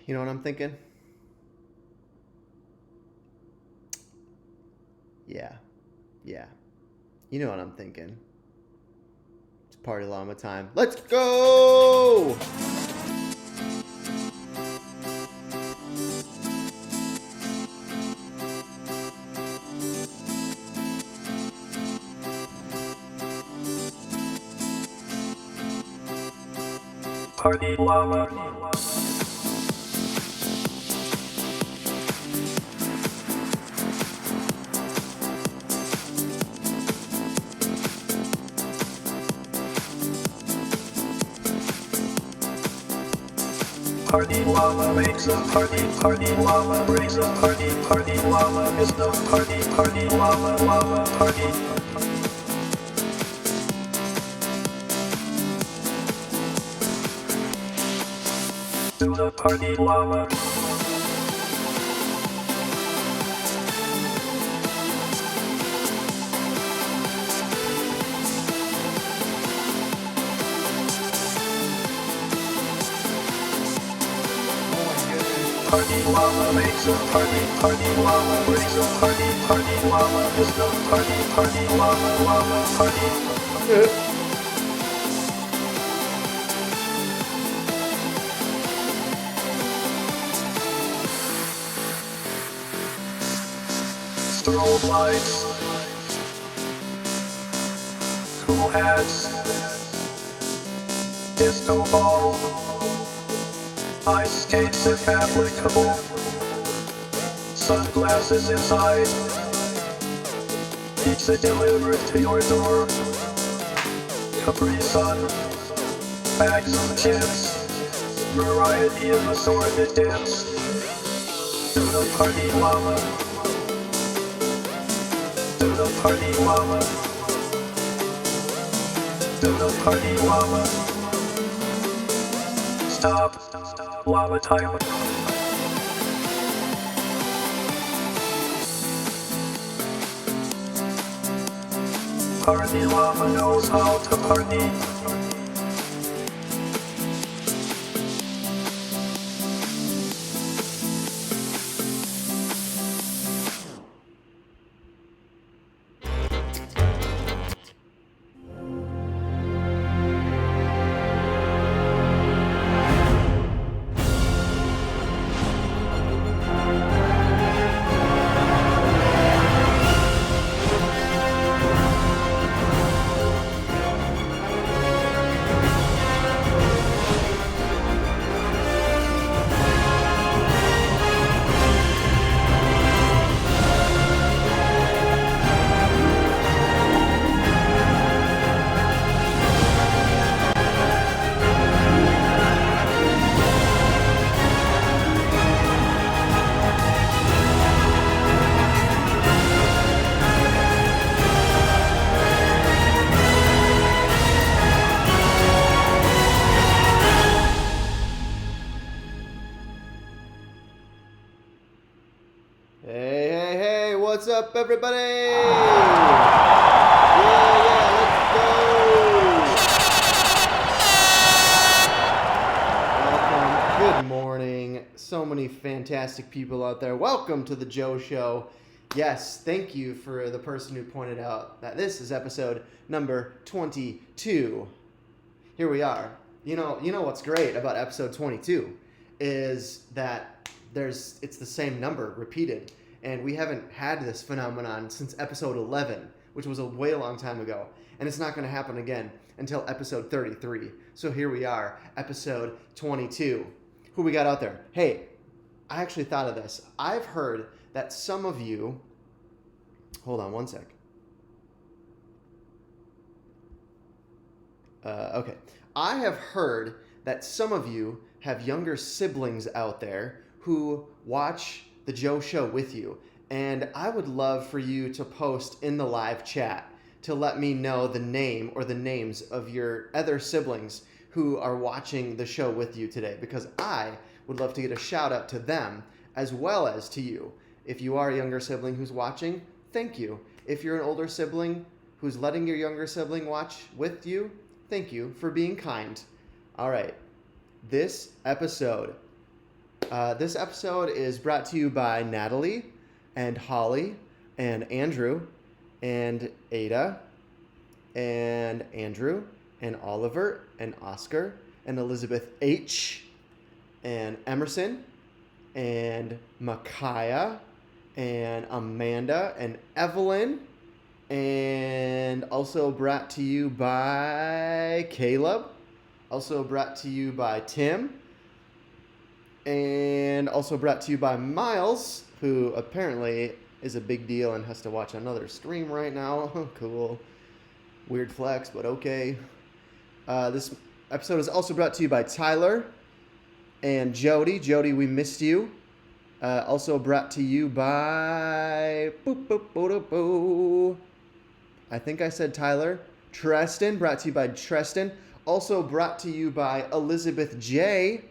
You know what I'm thinking? Yeah. You know what I'm thinking. It's party llama time. Let's go! Party llama. Party llama makes a party llama brings a party llama is the party llama party. To the party llama. Party llama makes a party llama brings a party llama is the party llama party. Strobe lights, cool hats, disco ball, ice skates if applicable, sunglasses inside, pizza delivered to your door, Capri Sun, bags of chips, variety of assorted dips, to the party llama. To the party llama. To the party llama. Stop. Llama time. Party llama knows how to party. What's up, everybody? Let's go! Welcome. Good morning. So many fantastic people out there. Welcome to the Joe Show. Yes, thank you for the person who pointed out that this is episode number 22. Here we are. You know what's great about episode 22 is that it's the same number repeated. And we haven't had this phenomenon since episode 11, which was a way long time ago. And it's not going to happen again until episode 33. So here we are, episode 22. Who we got out there? Hey, I actually thought of this. I've heard that some of you... Hold on one sec. Okay. I have heard that some of you have younger siblings out there who watch the Joe Show with you, and I would love for you to post in the live chat to let me know the name or the names of your other siblings who are watching the show with you today, because I would love to get a shout out to them as well as to you. If you are a younger sibling who's watching, thank you. If you're an older sibling who's letting your younger sibling watch with you, thank you for being kind. All right, this episode This episode is brought to you by Natalie and Holly and Andrew and Ada and Andrew and Oliver and Oscar and Elizabeth H. and Emerson and Micaiah and Amanda and Evelyn, and also brought to you by Caleb, also brought to you by Tim, and also brought to you by Miles, who apparently is a big deal and has to watch another stream right now. Cool. Weird flex, but okay. This episode is also brought to you by Tyler and Jody. Jody, we missed you. Also brought to you by... I think I said Tyler. Treston, brought to you by Treston. Also brought to you by Elizabeth J.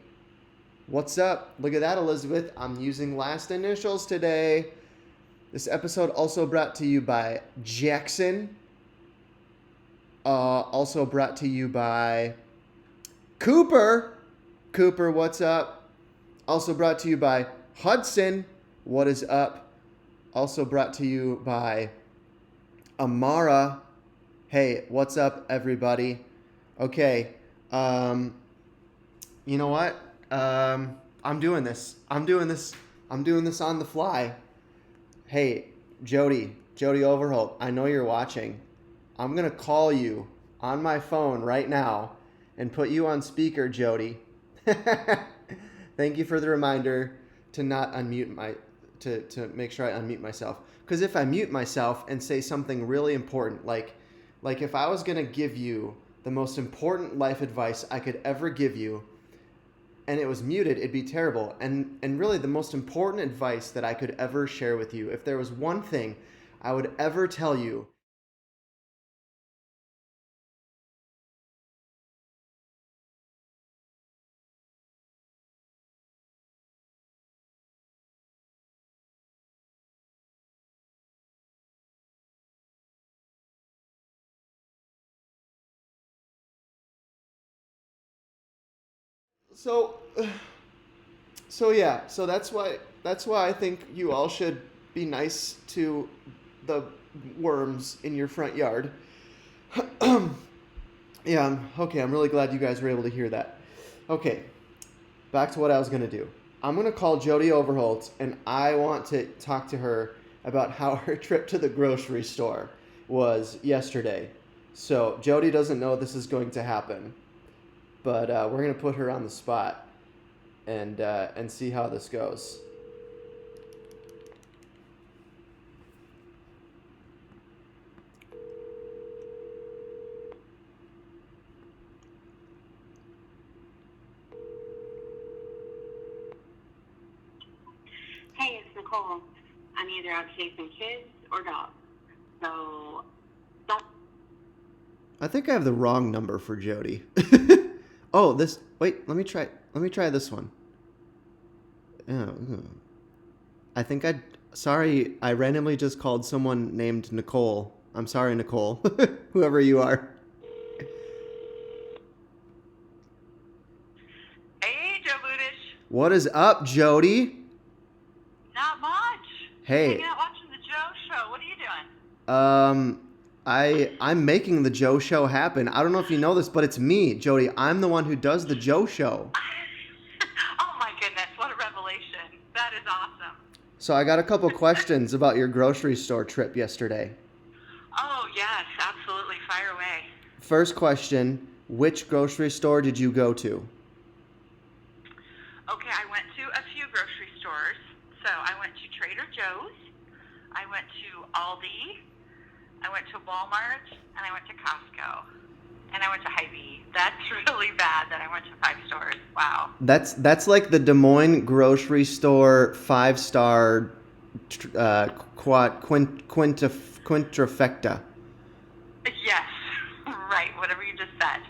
What's up? Look at that, Elizabeth. I'm using last initials today. This episode also brought to you by Jackson. Also brought to you by Cooper. Cooper, what's up? Also brought to you by Hudson. What is up? Also brought to you by Amara. Hey, what's up, everybody? Okay. You know what? I'm doing this on the fly. Hey, Jody Overholt, I know you're watching. I'm going to call you on my phone right now and put you on speaker, Jody. Thank you for the reminder to not unmute to make sure I unmute myself. Because if I mute myself and say something really important, like if I was going to give you the most important life advice I could ever give you, and it was muted, it'd be terrible. And really the most important advice that I could ever share with you, if there was one thing I would ever tell you, So that's why I think you all should be nice to the worms in your front yard. Yeah, okay, I'm really glad you guys were able to hear that. Okay, back to what I was going to do. I'm going to call Jody Overholt, and I want to talk to her about how her trip to the grocery store was yesterday. So Jody doesn't know this is going to happen. But we're going to put her on the spot and see how this goes. Hey, it's Nicole. I'm either out chasing kids or dogs. So, I think I have the wrong number for Jody. Oh, wait, let me try this one. Sorry, I randomly just called someone named Nicole. I'm sorry, Nicole, whoever you are. hey, Joe Budish. What is up, Jody? Not much. Hey. Hanging out watching the Joe Show. What are you doing? I'm making the Joe Show happen. I don't know if you know this, but it's me, Jody. I'm the one who does the Joe Show. Oh my goodness, what a revelation. That is awesome. So I got a couple questions about your grocery store trip yesterday. Oh yes, absolutely. Fire away. First question, which grocery store did you go to? Okay, I went to a few grocery stores. So I went to Trader Joe's. I went to Aldi. I went to Walmart, and I went to Costco, and I went to Hy-Vee. That's really bad that I went to 5 stores. Wow. That's like the Des Moines grocery store 5-star quintrifecta. Yes, right. Whatever you just said.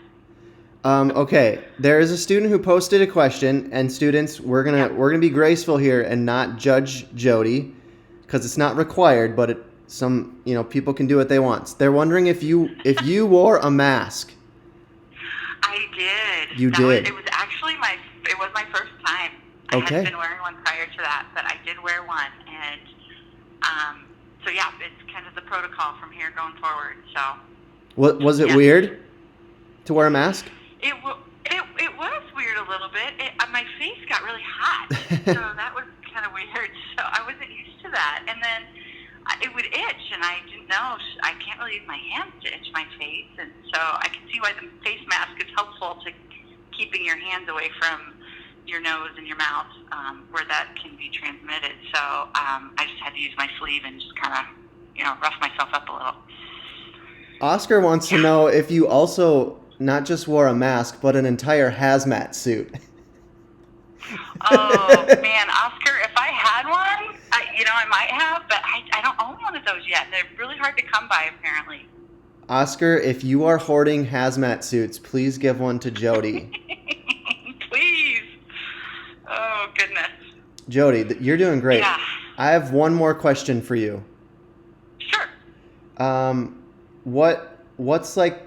Okay, there is a student who posted a question, and students, we're gonna be graceful here and not judge Jody, because it's not required, but people can do what they want. They're wondering if you wore a mask. I did. You did. It was actually my first time. I Okay. hadn't been wearing one prior to that, but I did wear one, and so yeah, it's kind of the protocol from here going forward. So. What was it Yeah. weird to wear a mask? It was weird a little bit. My face got really hot, so that was kind of weird. So I wasn't used to that. And then it would itch, and I didn't know. I can't really use my hands to itch my face, and so I can see why the face mask is helpful to keeping your hands away from your nose and your mouth, where that can be transmitted. So I just had to use my sleeve and just kind of, rough myself up a little. Oscar wants to know if you also not just wore a mask, but an entire hazmat suit. Oh, man, Oscar, if I had one, I might have, but I don't own one of those yet. They're really hard to come by, apparently. Oscar, if you are hoarding hazmat suits, please give one to Jody. Please. Oh, goodness. Jody, you're doing great. Yeah. I have one more question for you. Sure. What's like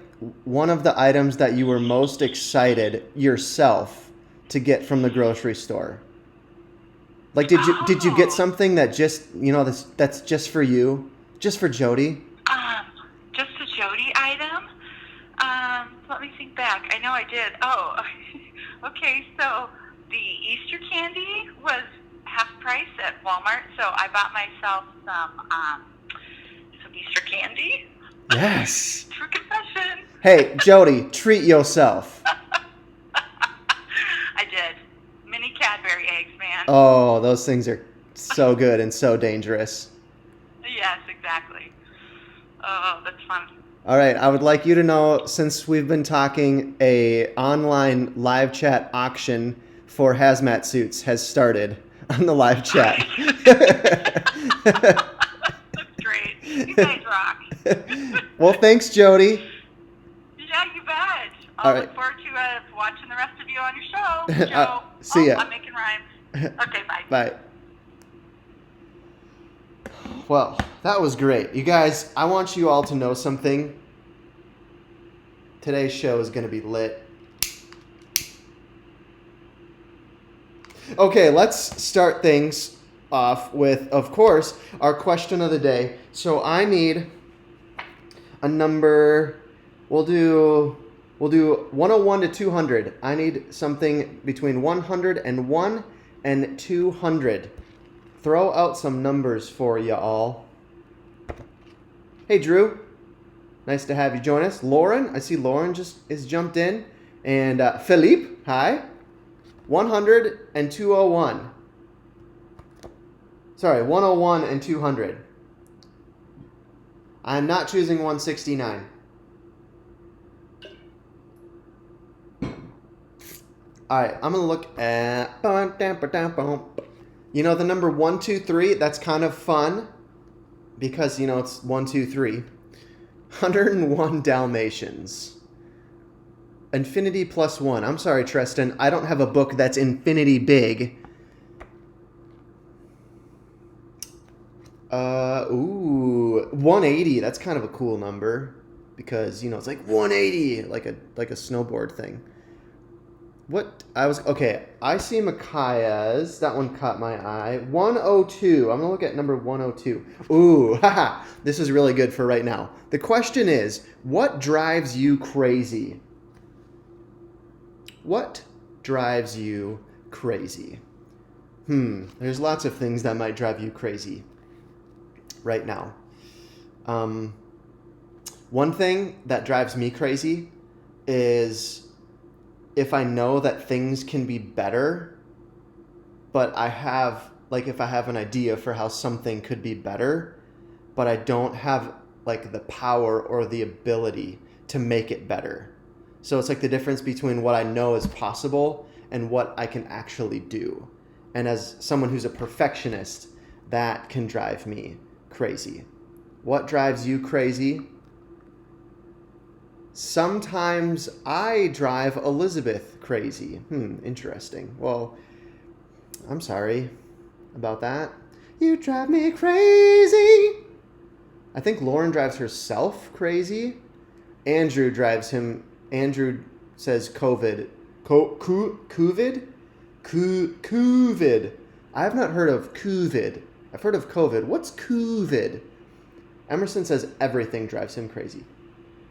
one of the items that you were most excited yourself to get from the grocery store? Like, did you get something that just, that's just for you, just for Jody? Just a Jody item? Let me think back. I know I did. Oh, okay. So the Easter candy was half price at Walmart, so I bought myself some Easter candy. Yes. True confession. Hey, Jody, treat yourself. I did. Mini Cadbury eggs, man. Oh, those things are so good and so dangerous. Yes, exactly. Oh, that's fun. All right, I would like you to know, since we've been talking, a online live chat auction for hazmat suits has started on the live chat. That's great. You guys rock. Well, thanks, Jody. Yeah, you bet. All I'll right. look forward to watching the rest of you on your show. Joe. See ya. I'm making rhymes. Okay, bye. Bye. Well, that was great. You guys, I want you all to know something. Today's show is going to be lit. Okay, let's start things off with, of course, our question of the day. So I need a number. We'll do 101 to 200. I need something between 101 and 200. Throw out some numbers for you all. Hey, Drew. Nice to have you join us. Lauren, I see Lauren is jumped in. And Philippe, hi. 100 and 201. Sorry, 101 and 200. I'm not choosing 169. All right, I'm going to look at... You know, the number 123, that's kind of fun because, it's 1, 2, 3. 101 Dalmatians. Infinity plus 1. I'm sorry, Tristan. I don't have a book that's infinity big. 180. That's kind of a cool number because, it's like 180, like a snowboard thing. I see Micaiah's. That one caught my eye. 102. I'm going to look at number 102. Ooh, haha. This is really good for right now. The question is, what drives you crazy? What drives you crazy? There's lots of things that might drive you crazy right now. One thing that drives me crazy is if I know that things can be better, but if I have an idea for how something could be better, but I don't have the power or the ability to make it better. So it's like the difference between what I know is possible and what I can actually do. And as someone who's a perfectionist, that can drive me crazy. What drives you crazy? Sometimes I drive Elizabeth crazy. Interesting. Well, I'm sorry about that. You drive me crazy. I think Lauren drives herself crazy. Andrew says COVID. COVID? COVID. I have not heard of COVID. I've heard of COVID. What's COVID? Emerson says everything drives him crazy.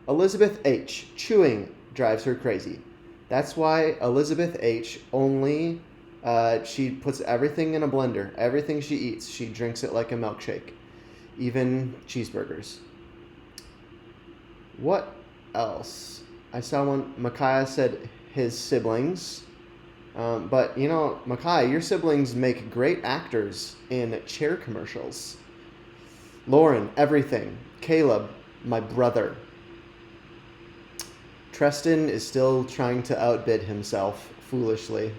Elizabeth H. Chewing drives her crazy. That's why Elizabeth H. only, she puts everything in a blender. Everything she eats, she drinks it like a milkshake. Even cheeseburgers. What else? I saw one, Micaiah said his siblings. But, you know, Micaiah, your siblings make great actors in chair commercials. Lauren, everything. Caleb, my brother. Treston is still trying to outbid himself foolishly.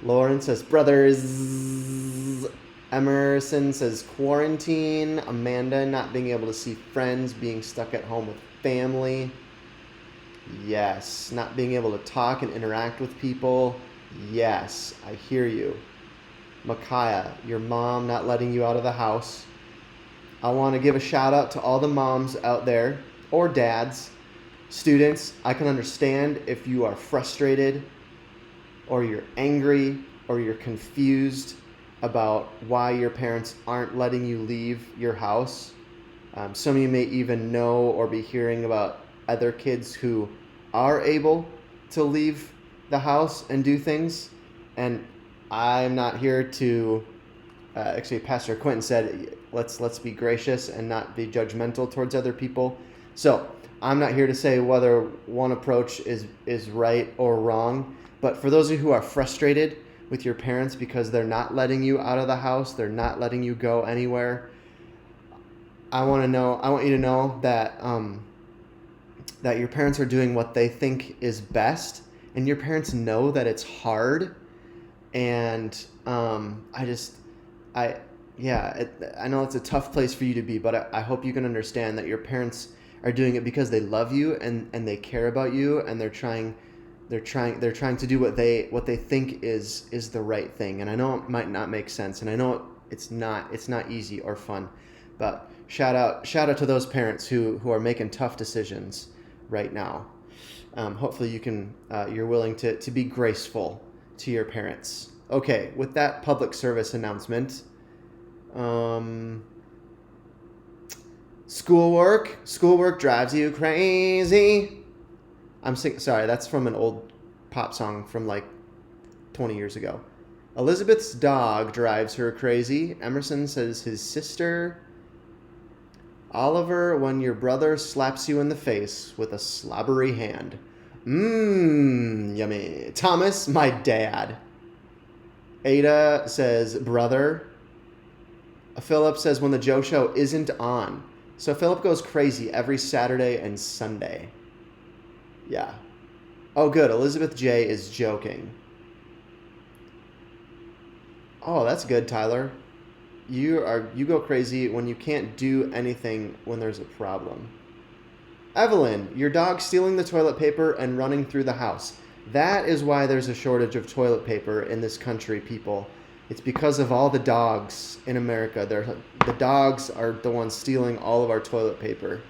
Lauren says brothers. Emerson says quarantine. Amanda not being able to see friends, being stuck at home with family. Yes. Not being able to talk and interact with people. Yes, I hear you. Micaiah, your mom not letting you out of the house. I want to give a shout out to all the moms out there, or dads. Students, I can understand if you are frustrated, or you're angry, or you're confused about why your parents aren't letting you leave your house. Some of you may even know or be hearing about other kids who are able to leave the house and do things. And I'm not here to, actually Pastor Quentin said, let's be gracious and not be judgmental towards other people. So I'm not here to say whether one approach is right or wrong. But for those of you who are frustrated with your parents because they're not letting you out of the house, they're not letting you go anywhere, I want you to know that that your parents are doing what they think is best, and your parents know that it's hard. And I know it's a tough place for you to be, but I hope you can understand that your parents are doing it because they love you and they care about you, and they're trying to do what they think is the right thing. And I know it might not make sense, and I know it's not easy or fun, but shout out to those parents who are making tough decisions right now. Hopefully you're willing to be graceful to your parents. Okay, with that public service announcement, schoolwork drives you crazy. Sorry, that's from an old pop song from like 20 years ago. Elizabeth's dog drives her crazy. Emerson says his sister. Oliver, when your brother slaps you in the face with a slobbery hand. Yummy. Thomas, my dad. Ada says brother. Philip says when the Joe Show isn't on. So Philip goes crazy every Saturday and Sunday. Yeah. Oh, good. Elizabeth J is joking. Oh, that's good, Tyler. You go crazy when you can't do anything when there's a problem. Evelyn, your dog stealing the toilet paper and running through the house. That is why there's a shortage of toilet paper in this country, people. It's because of all the dogs in America. The dogs are the ones stealing all of our toilet paper.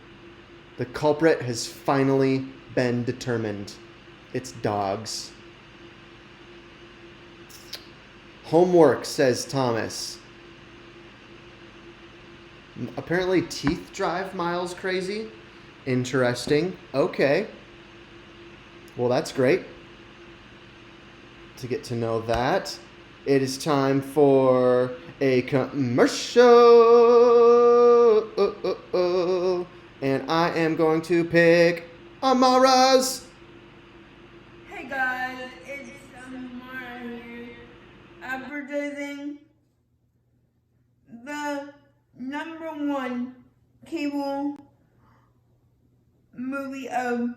The culprit has finally been determined. It's dogs. Homework, says Thomas. Apparently teeth drive Miles crazy. Interesting. Okay. Well, that's great to get to know that. It is time for a commercial. And I am going to pick Amara's. Hey guys, it's Amara here, advertising the #1 cable movie of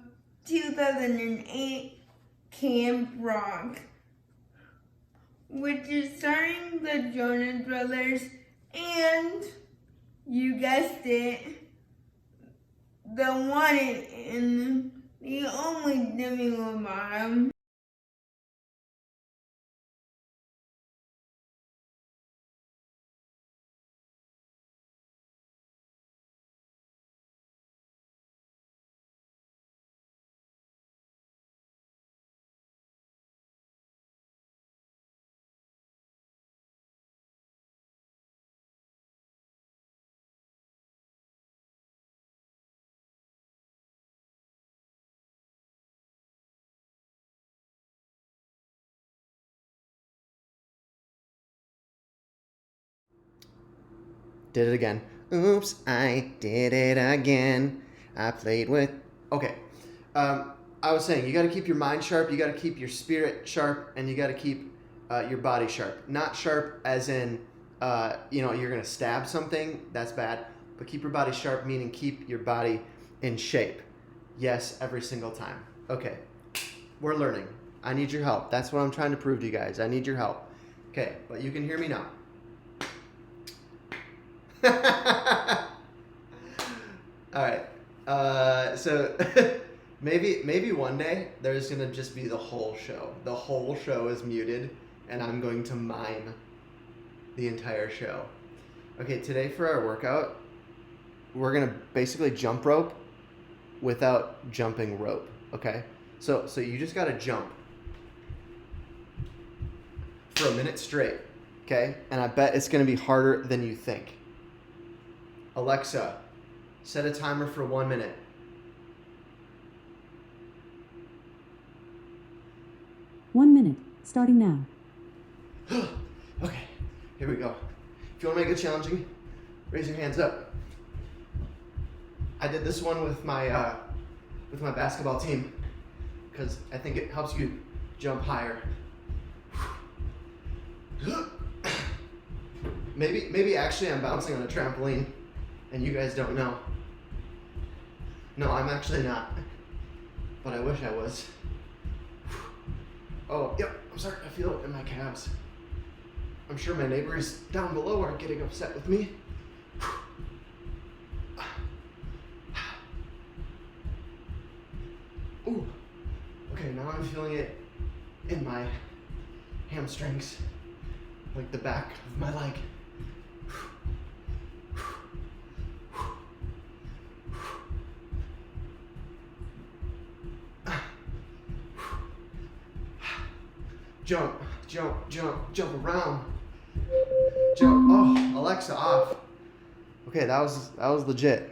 2008, Camp Rock, which is starring the Jonas Brothers and, you guessed it, the one and the only Demi Lovato. Did it again. Oops, I did it again. I played with... Okay. I was saying, you got to keep your mind sharp, you got to keep your spirit sharp, and you got to keep your body sharp. Not sharp as in, you're going to stab something. That's bad. But keep your body sharp, meaning keep your body in shape. Yes, every single time. Okay. We're learning. I need your help. That's what I'm trying to prove to you guys. I need your help. Okay, but you can hear me now. All right. So maybe one day there's gonna just be the whole show. The whole show is muted, and I'm going to mime the entire show. Okay, today for our workout, we're gonna basically jump rope without jumping rope. Okay, so you just gotta jump for a minute straight. Okay, and I bet it's gonna be harder than you think. Alexa, set a timer for 1 minute. One minute, starting now. Okay, here we go. If you want to make it challenging, raise your hands up. I did this one with my basketball team because I think it helps you jump higher. Maybe actually I'm bouncing on a trampoline and you guys don't know. No, I'm actually not. But I wish I was. Oh, yep, I'm sorry, I feel it in my calves. I'm sure my neighbors down below are getting upset with me. Ooh, okay, now I'm feeling it in my hamstrings, like the back of my leg. Jump, jump, jump, jump around. Jump. Oh, Alexa off. Okay, that was legit.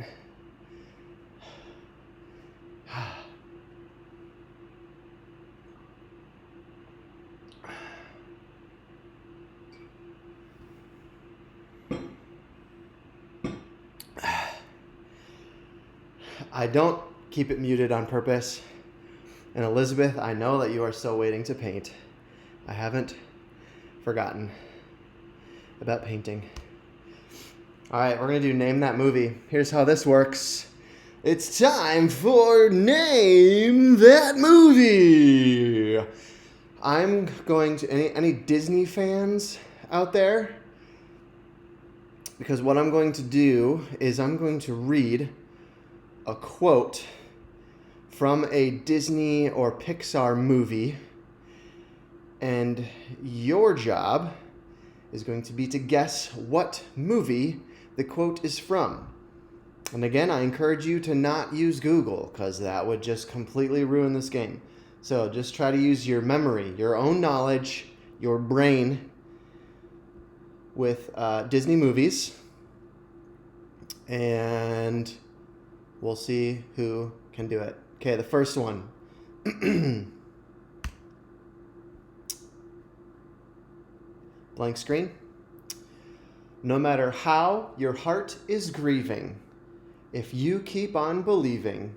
I don't keep it muted on purpose. And Elizabeth, I know that you are still waiting to paint. I haven't forgotten about painting. All right, we're going to do Name That Movie. Here's how this works. It's time for Name That Movie. I'm going to... Any Disney fans out there? Because what I'm going to do is I'm going to read a quote from a Disney or Pixar movie, and your job is going to be to guess what movie the quote is from. And again, I encourage you to not use Google, because that would just completely ruin this game. So just try to use your memory, your own knowledge, your brain with Disney movies, and we'll see who can do it. Okay, the first one. Blank screen. No matter how your heart is grieving, if you keep on believing,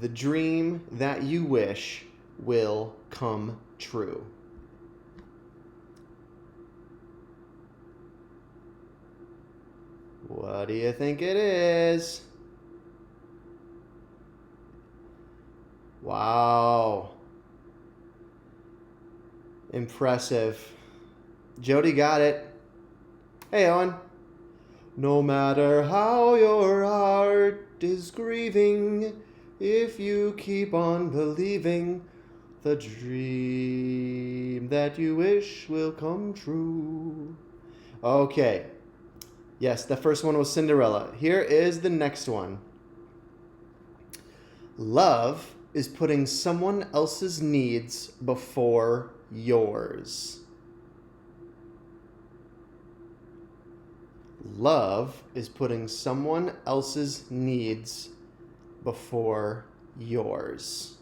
the dream that you wish will come true. What do you think it is? Wow. Impressive. Jody got it. Hey, Owen. No matter how your heart is grieving, if you keep on believing, the dream that you wish will come true. Okay. Yes, the first one was Cinderella. Here is the next one. Love is putting someone else's needs before yours. Love is putting someone else's needs before yours.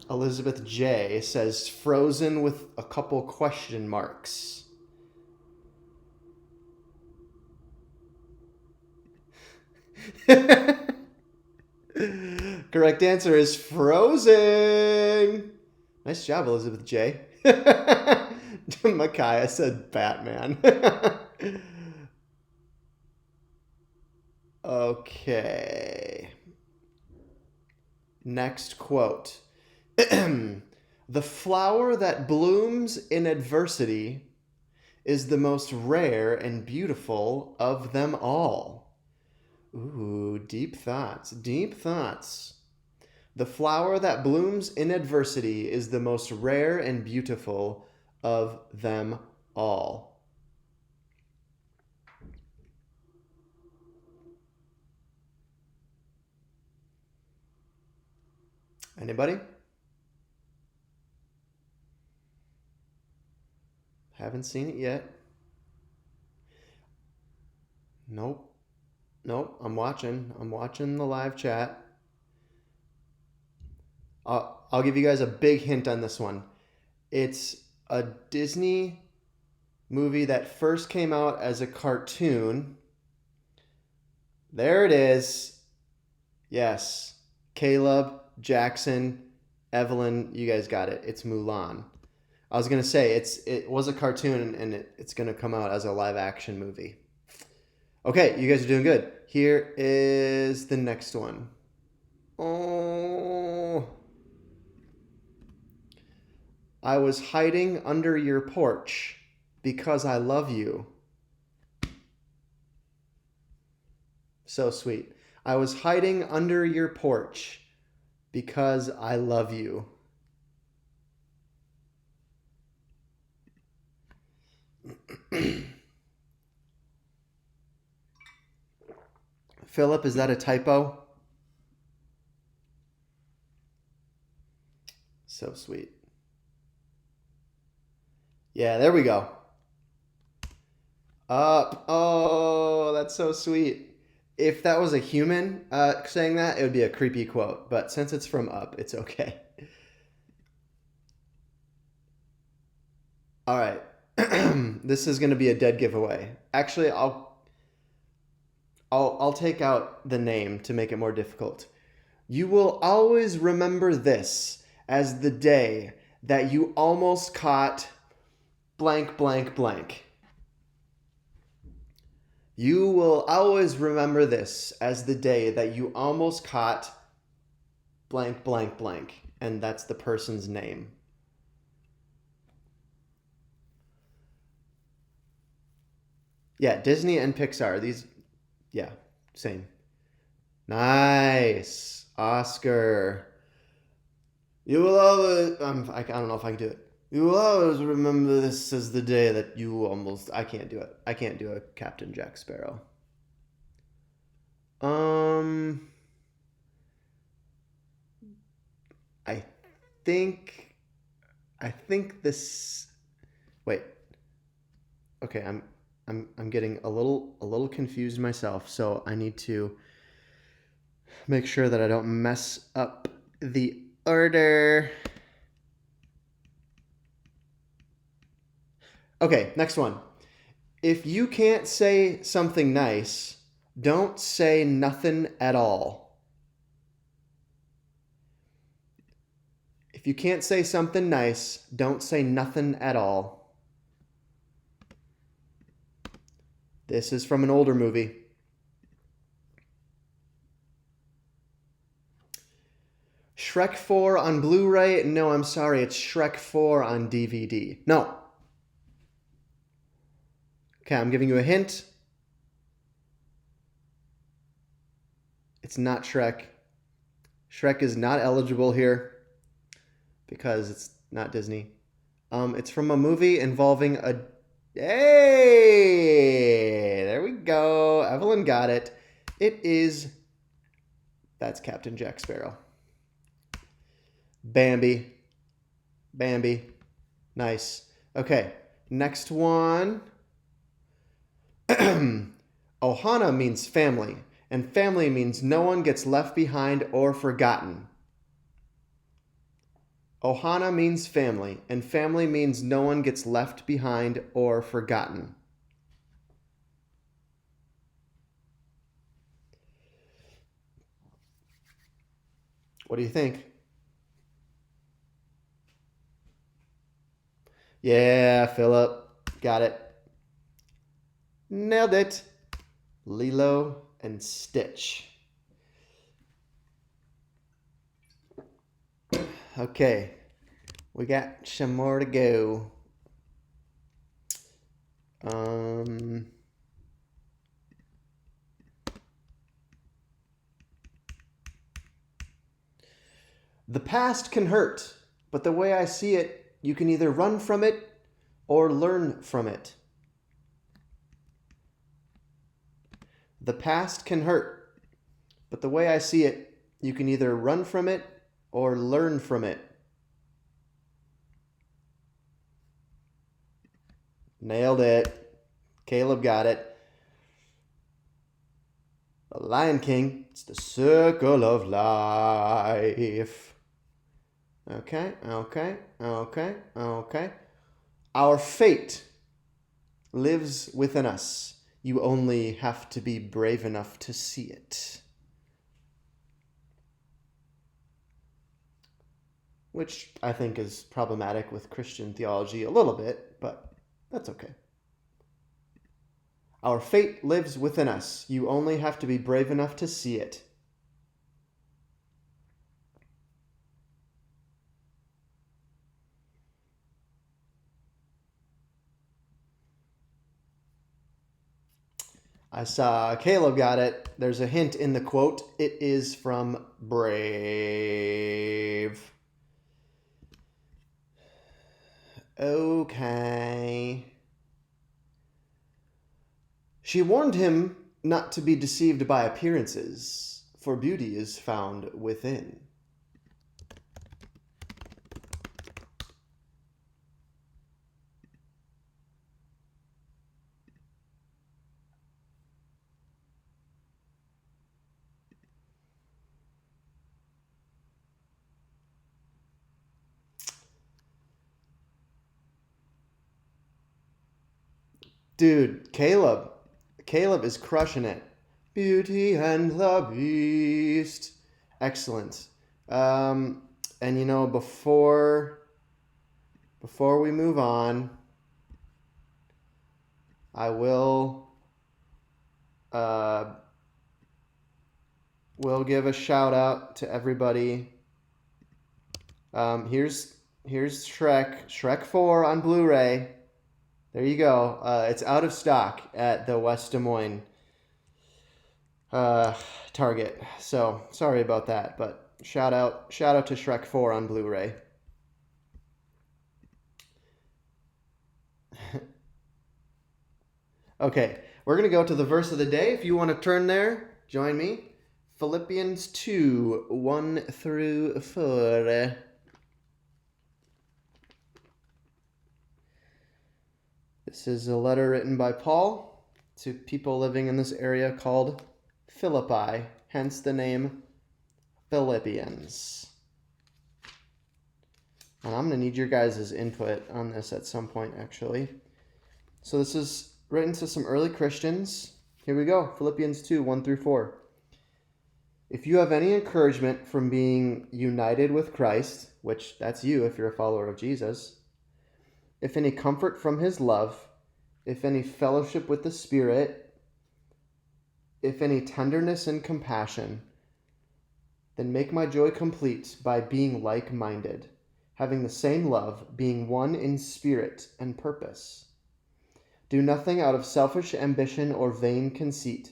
Elizabeth J says Frozen with a couple question marks. Correct answer is Frozen. Nice job, Elizabeth J. Micaiah said Batman. Okay. Next quote. The flower that blooms in adversity is the most rare and beautiful of them all. Ooh, deep thoughts, deep thoughts. The flower that blooms in adversity is the most rare and beautiful of them all. Anybody? Haven't seen it yet. Nope. I'm watching the live chat. I'll give you guys a big hint on this one. It's a Disney movie that first came out as a cartoon. There it is. Yes. Caleb, Jackson, Evelyn, you guys got it. It's Mulan. I was going to say it was a cartoon and it's going to come out as a live action movie. Okay, you guys are doing good. Here is the next one. Oh. I was hiding under your porch because I love you. So sweet. I was hiding under your porch because I love you. Philip, is that a typo? So sweet. Yeah, there we go. Up. Oh, that's so sweet. If that was a human saying that, it would be a creepy quote. But since it's from Up, it's okay. All right. This is going to be a dead giveaway. Actually, I'll take out the name to make it more difficult. You will always remember this as the day that you almost caught blank, blank, blank. You will always remember this as the day that you almost caught blank, blank, blank. And that's the person's name. Yeah, Disney and Pixar. These, yeah, same. Nice. Oscar. You will always, I don't know if I can do it. You will always remember this as the day that you almost, I can't do it. I can't do a Captain Jack Sparrow. I think this, wait. Okay, I'm getting a little confused myself, so I need to make sure that I don't mess up the order. Okay, next one. If you can't say something nice, don't say nothing at all. If you can't say something nice, don't say nothing at all. This is from an older movie. Shrek 4 on Blu-ray? No, I'm sorry. It's Shrek 4 on DVD. No. Okay, I'm giving you a hint. It's not Shrek. Shrek is not eligible here because it's not Disney. It's from a movie involving a... Hey! There we go. Evelyn got it. It is... That's Captain Jack Sparrow. Bambi. Nice. Okay, next one. Ohana means family, and family means no one gets left behind or forgotten. Ohana means family, and family means no one gets left behind or forgotten. What do you think? Yeah, Philip. Got it. Nailed it. Lilo and Stitch. Okay. We got some more to go. The past can hurt, but the way I see it, you can either run from it or learn from it. The past can hurt, but the way I see it, you can either run from it or learn from it. Nailed it. Caleb got it. The Lion King, it's the circle of life. Okay. Our fate lives within us. You only have to be brave enough to see it. Which I think is problematic with Christian theology a little bit, but that's okay. Our fate lives within us. You only have to be brave enough to see it. I saw Caleb got it. There's a hint in the quote. It is from Brave. Okay. She warned him not to be deceived by appearances, for beauty is found within. Dude, Caleb is crushing it. Beauty and the Beast. Excellent. And you know, before we move on, I will give a shout out to everybody. Here's Shrek 4 on Blu-ray. There you go. It's out of stock at the West Des Moines Target. So sorry about that, but shout out to Shrek 4 on Blu-ray. Okay, we're going to go to the verse of the day. If you want to turn there, join me. Philippians 2, 1 through 4. This is a letter written by Paul to people living in this area called Philippi, hence the name Philippians. And I'm going to need your guys' input on this at some point, actually. So this is written to some early Christians. Here we go, Philippians 2, 1 through 4. If you have any encouragement from being united with Christ, which that's you if you're a follower of Jesus, if any comfort from his love, if any fellowship with the Spirit, if any tenderness and compassion, then make my joy complete by being like-minded, having the same love, being one in spirit and purpose. Do nothing out of selfish ambition or vain conceit,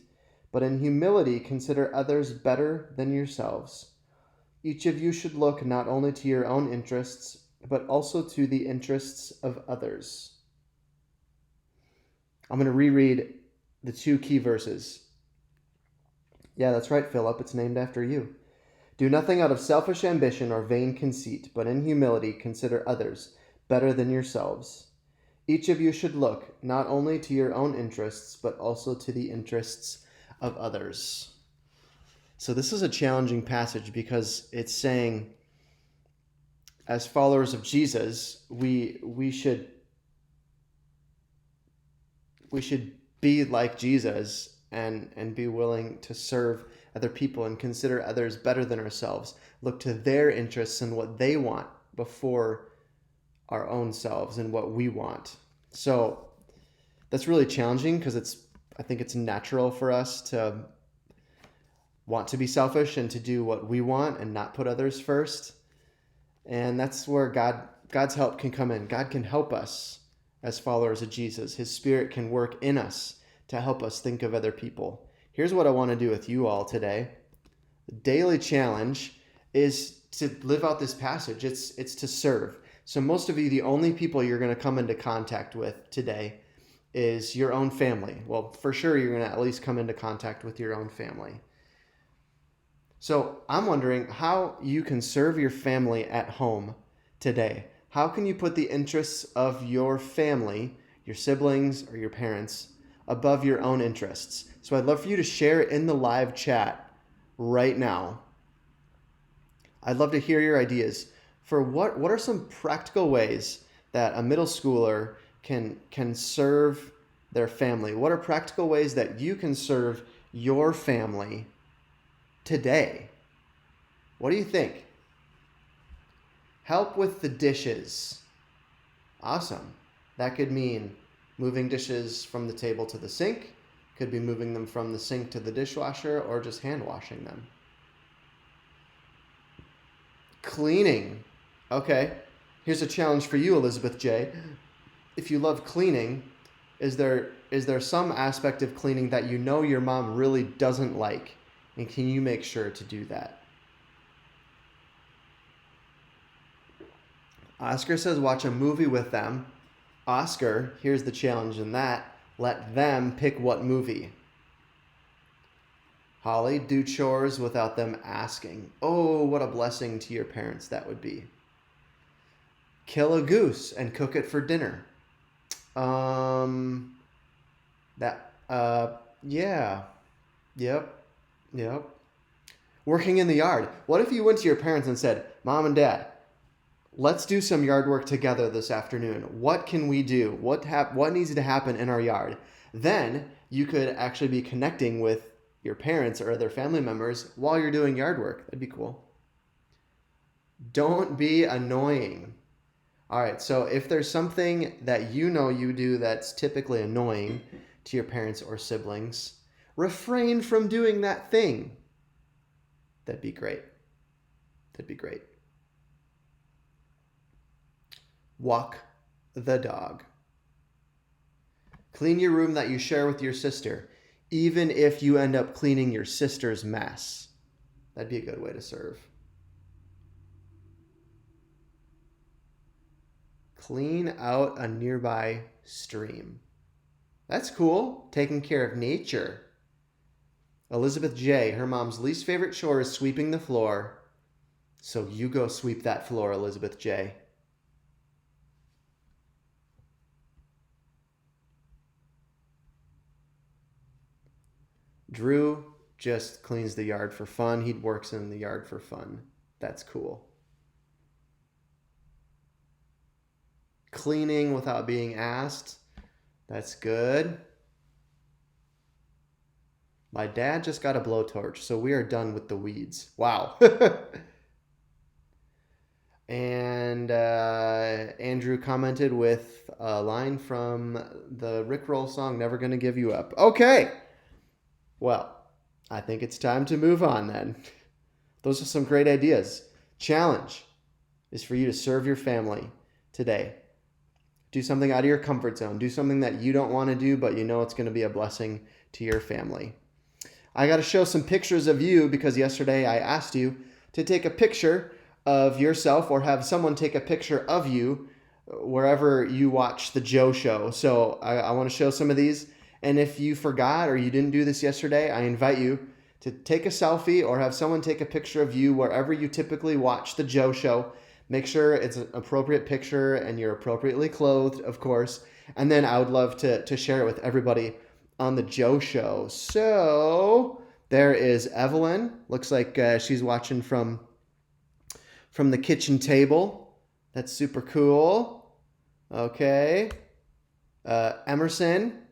but in humility consider others better than yourselves. Each of you should look not only to your own interests, but also to the interests of others. I'm going to reread the two key verses. Yeah, that's right, Philip. It's named after you. Do nothing out of selfish ambition or vain conceit, but in humility consider others better than yourselves. Each of you should look not only to your own interests, but also to the interests of others. So this is a challenging passage because it's saying, as followers of Jesus, we should be like Jesus and be willing to serve other people and consider others better than ourselves. Look to their interests and what they want before our own selves and what we want. So that's really challenging because I think it's natural for us to want to be selfish and to do what we want and not put others first. And that's where God's help can come in. God can help us as followers of Jesus. His Spirit can work in us to help us think of other people. Here's what I want to do with you all today. The daily challenge is to live out this passage. It's to serve. So most of you, the only people you're going to come into contact with today is your own family. Well, for sure, you're going to at least come into contact with your own family. So I'm wondering how you can serve your family at home today. How can you put the interests of your family, your siblings or your parents, above your own interests? So I'd love for you to share it in the live chat right now. I'd love to hear your ideas for what are some practical ways that a middle schooler can serve their family. What are practical ways that you can serve your family today? What do you think? Help with the dishes. Awesome. That could mean moving dishes from the table to the sink. Could be moving them from the sink to the dishwasher or just hand washing them. Cleaning. Okay. Here's a challenge for you, Elizabeth J. If you love cleaning, is there some aspect of cleaning that you know your mom really doesn't like? And can you make sure to do that? Oscar says watch a movie with them. Oscar, here's the challenge in that. Let them pick what movie. Holly, do chores without them asking. Oh, what a blessing to your parents that would be. Kill a goose and cook it for dinner. Yeah. Yep. Working in the yard. What if you went to your parents and said, Mom and Dad, let's do some yard work together this afternoon. What can we do? What needs to happen in our yard? Then you could actually be connecting with your parents or other family members while you're doing yard work. That'd be cool. Don't be annoying. All right, so if there's something that you know you do that's typically annoying to your parents or siblings, refrain from doing that thing. That'd be great. Walk the dog. Clean your room that you share with your sister, even if you end up cleaning your sister's mess. That'd be a good way to serve. Clean out a nearby stream. That's cool. Taking care of nature. Elizabeth J., her mom's least favorite chore is sweeping the floor. So you go sweep that floor, Elizabeth J. Drew just cleans the yard for fun. He works in the yard for fun. That's cool. Cleaning without being asked. That's good. My dad just got a blowtorch, so we are done with the weeds. Wow. And Andrew commented with a line from the Rickroll song, Never Gonna Give You Up. Okay. Well, I think it's time to move on then. Those are some great ideas. Challenge is for you to serve your family today. Do something out of your comfort zone. Do something that you don't want to do, but you know it's going to be a blessing to your family. I got to show some pictures of you because yesterday I asked you to take a picture of yourself or have someone take a picture of you wherever you watch the Joe Show. So I want to show some of these. And if you forgot or you didn't do this yesterday, I invite you to take a selfie or have someone take a picture of you wherever you typically watch the Joe Show. Make sure it's an appropriate picture and you're appropriately clothed, of course. And then I would love to share it with everybody on the Joe Show. So there is Evelyn. Looks like she's watching from the kitchen table. That's super cool. Okay. Emerson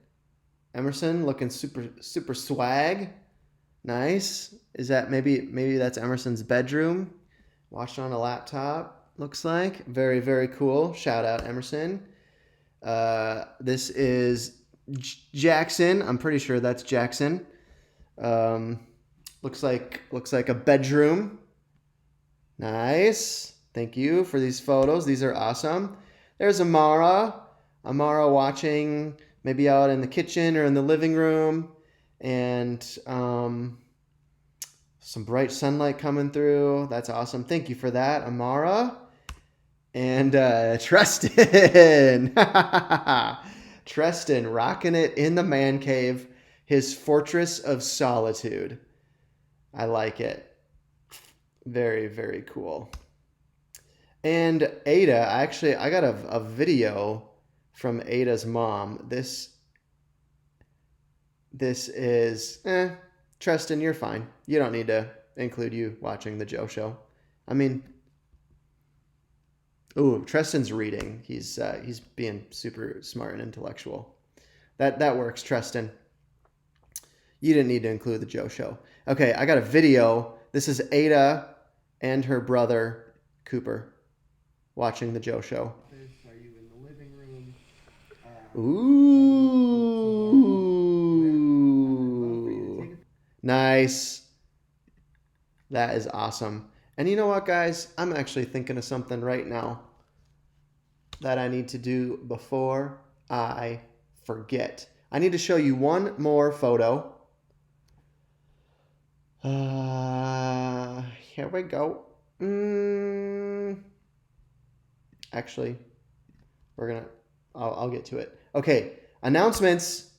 looking super swag. Nice. Is that maybe that's Emerson's bedroom? Watched on a laptop, looks like. Very, very cool. Shout out Emerson. This is Jackson. I'm pretty sure that's Jackson. Looks like a bedroom. Nice. Thank you for these photos. These are awesome. There's Amara. Amara watching maybe out in the kitchen or in the living room. And some bright sunlight coming through. That's awesome. Thank you for that, Amara. And Tristan. Tristan rocking it in the man cave. His fortress of solitude. I like it. Very, very cool. And Ada, I got a video from Ada's mom. This is, Tristan, you're fine. You don't need to include you watching the Joe Show. I mean, ooh, Tristan's reading. He's being super smart and intellectual. That works, Tristan. You didn't need to include the Joe Show. Okay, I got a video. This is Ada and her brother, Cooper, watching the Joe Show. Are you in the living room? Ooh. Nice. That is awesome. And you know what, guys? I'm actually thinking of something right now that I need to do before I forget. I need to show you one more photo. Here we go. Actually, I'll get to it. Okay, announcements.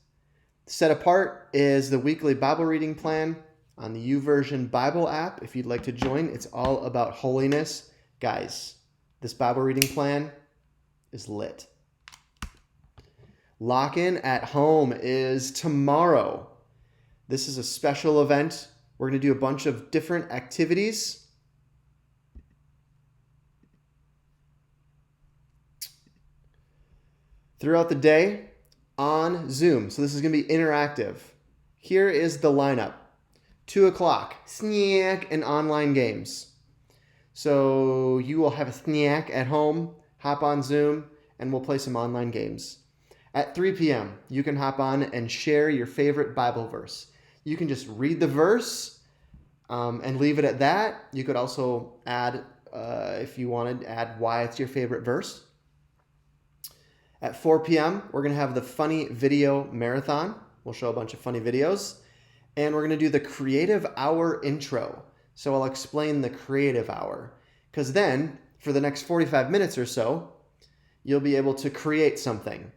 Set apart is the weekly Bible reading plan on the YouVersion Bible app. If you'd like to join, it's all about holiness. Guys, this Bible reading plan is lit. Lock-in at home is tomorrow. This is a special event. We're going to do a bunch of different activities. Throughout the day on Zoom. So this is going to be interactive. Here is the lineup. 2 o'clock, snack and online games. So you will have a snack at home, hop on Zoom, and we'll play some online games. At 3 p.m., you can hop on and share your favorite Bible verse. You can just read the verse and leave it at that. You could also add, if you wanted, add why it's your favorite verse. At 4 p.m., we're going to have the funny video marathon. We'll show a bunch of funny videos. And we're going to do the creative hour intro. So I'll explain the creative hour. Because then, for the next 45 minutes or so, you'll be able to create something.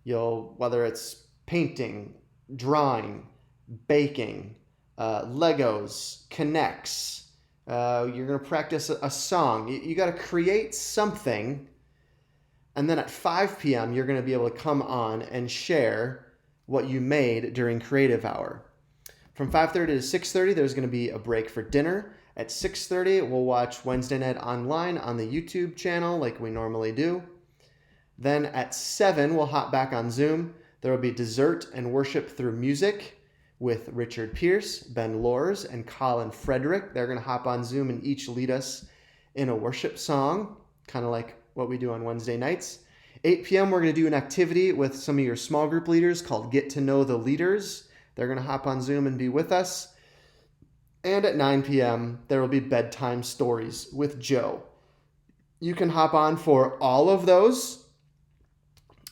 Whether it's painting, drawing, baking, Legos, Connects. You're going to practice a song. You got to create something. And then at 5 p.m., you're going to be able to come on and share what you made during creative hour. From 5:30 to 6:30, there's going to be a break for dinner. At 6:30, we'll watch Wednesday Night Online on the YouTube channel like we normally do. Then at 7, we'll hop back on Zoom. There will be dessert and worship through music with Richard Pierce, Ben Lors, and Colin Frederick. They're going to hop on Zoom and each lead us in a worship song, kind of like what we do on Wednesday nights. 8 p.m., we're going to do an activity with some of your small group leaders called Get to Know the Leaders. They're going to hop on Zoom and be with us. And at 9 p.m., there will be bedtime stories with Joe. You can hop on for all of those,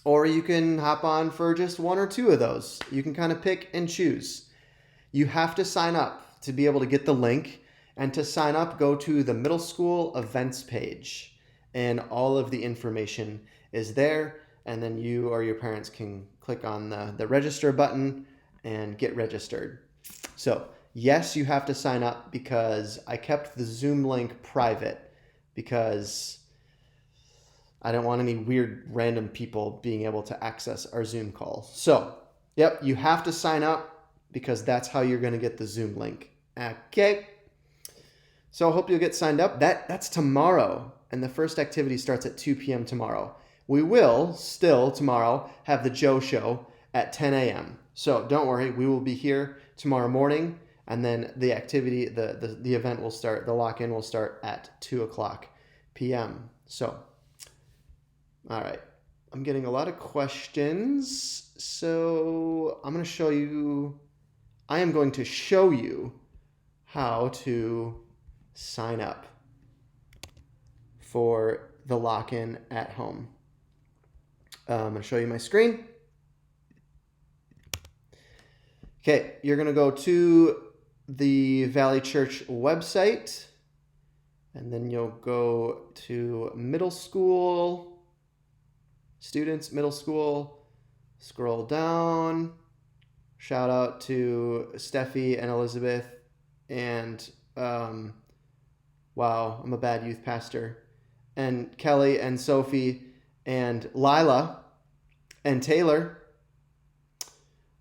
or you can hop on for just one or two of those. You can kind of pick and choose. You have to sign up to be able to get the link. And to sign up, go to the middle school events page. And all of the information is there. And then you or your parents can click on the register button and get registered. So yes, you have to sign up because I kept the Zoom link private because I don't want any weird random people being able to access our Zoom calls. So, yep, you have to sign up because that's how you're going to get the Zoom link. Okay. So I hope you'll get signed up. That's tomorrow, and the first activity starts at 2 p.m. tomorrow. We will still tomorrow have the Joe Show at 10 a.m. So don't worry, we will be here tomorrow morning, and then the activity, the event will start, the lock-in will start at 2 o'clock p.m. So, all right. I'm getting a lot of questions, so I am going to show you how to sign up for the lock-in at home. I'm going to show you my screen. Okay, you're going to go to the Valley Church website, and then you'll go to middle school, students, middle school, scroll down. Shout out to Steffi and Elizabeth and, wow, I'm a bad youth pastor, and Kelly and Sophie and Lila and Taylor.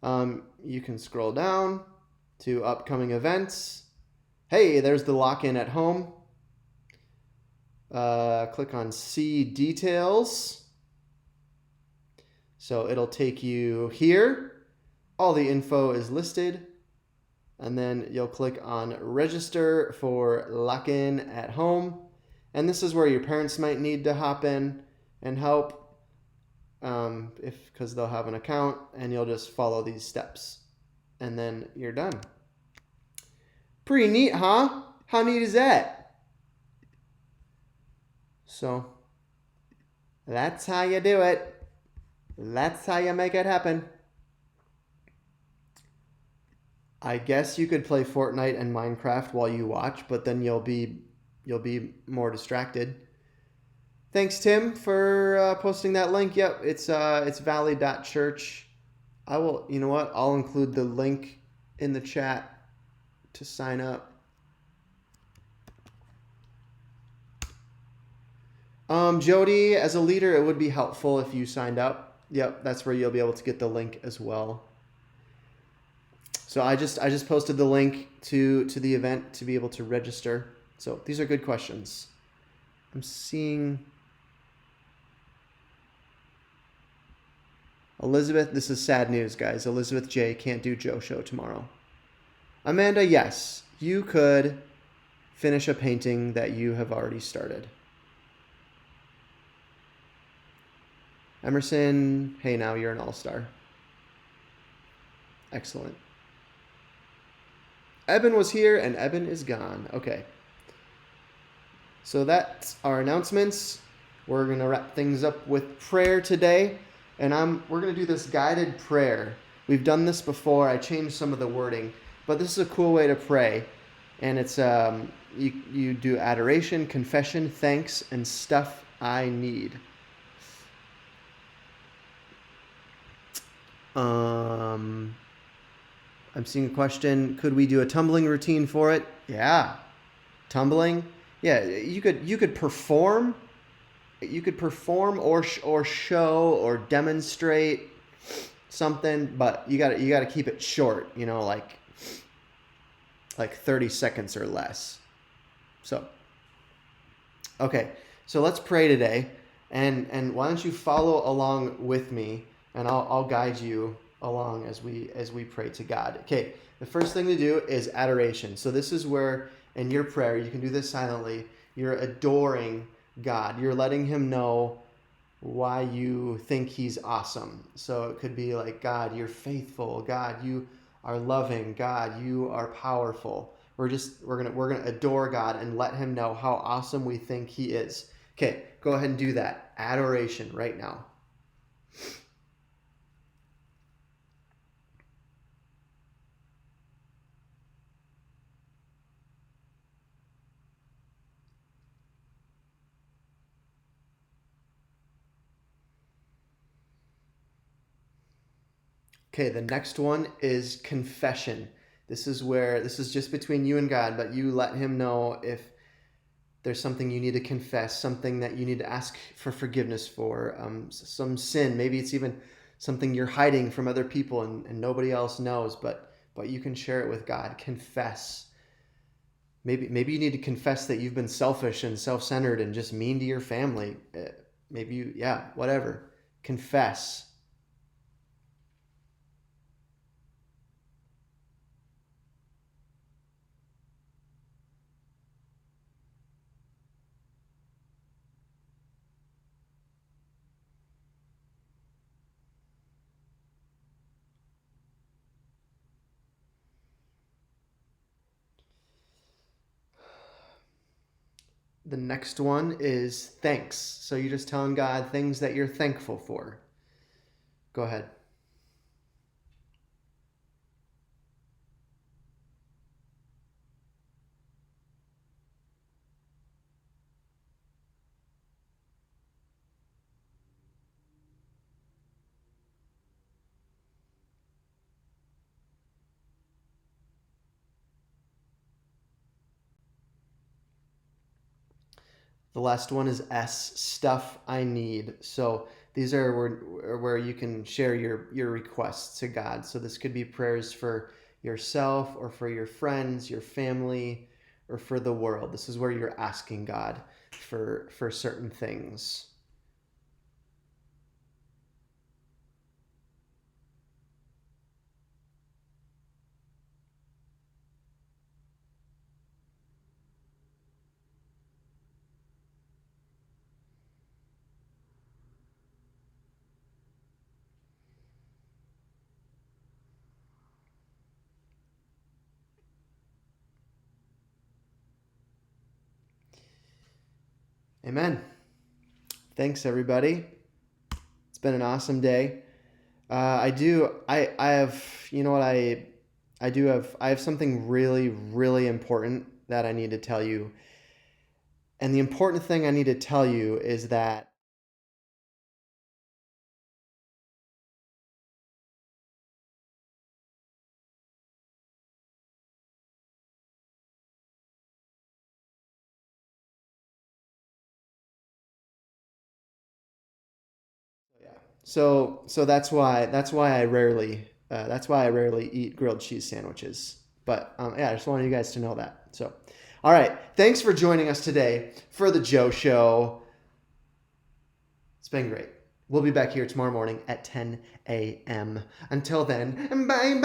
You can scroll down to upcoming events. Hey, there's the lock-in at home. Click on see details. So it'll take you here. All the info is listed. And then you'll click on register for lock-in at home. And this is where your parents might need to hop in and help, because they'll have an account, and you'll just follow these steps. And then you're done. Pretty neat, huh? How neat is that? So that's how you do it. That's how you make it happen. I guess you could play Fortnite and Minecraft while you watch, but then you'll be more distracted. Thanks, Tim, for posting that link. Yep, it's valley.church. I will, you know what? I'll include the link in the chat to sign up. Jody, as a leader, it would be helpful if you signed up. Yep, that's where you'll be able to get the link as well. So I just posted the link to the event to be able to register. So these are good questions. I'm seeing Elizabeth, this is sad news, guys. Elizabeth J. can't do Joe Show tomorrow. Amanda, yes, you could finish a painting that you have already started. Emerson, hey, now you're an all-star. Excellent. Eben was here, and Eben is gone. Okay. So that's our announcements. We're going to wrap things up with prayer today. And we're going to do this guided prayer. We've done this before. I changed some of the wording. But this is a cool way to pray. And it's you do adoration, confession, thanks, and stuff I need. I'm seeing a question. Could we do a tumbling routine for it? Yeah. Tumbling? Yeah, you could perform. You could perform or show or demonstrate something, but you got to keep it short, like 30 seconds or less. So, okay. So let's pray today. And why don't you follow along with me, and I'll guide you along as we pray to God. Okay, the first thing to do is adoration. So this is where in your prayer, you can do this silently, you're adoring God. You're letting him know why you think he's awesome. So it could be like, God, you're faithful. God, you are loving. God, you are powerful. We're gonna adore God and let him know how awesome we think he is. Okay, go ahead and do that. Adoration right now. Okay, the next one is confession. This is just between you and God, but you let him know if there's something you need to confess, something that you need to ask for forgiveness for, some sin. Maybe it's even something you're hiding from other people and nobody else knows, but you can share it with God. Confess. Maybe you need to confess that you've been selfish and self-centered and just mean to your family. Maybe whatever. Confess. The next one is thanks. So you're just telling God things that you're thankful for. Go ahead. The last one is S, stuff I need. So these are where you can share your requests to God. So this could be prayers for yourself or for your friends, your family, or for the world. This is where you're asking God for certain things. Amen. Thanks, everybody. It's been an awesome day. I have, I have something really, really important that I need to tell you. And the important thing I need to tell you is that so that's why I rarely eat grilled cheese sandwiches. But I just wanted you guys to know that. So, all right, thanks for joining us today for the Joe Show. It's been great. We'll be back here tomorrow morning at 10 a.m. Until then, bye.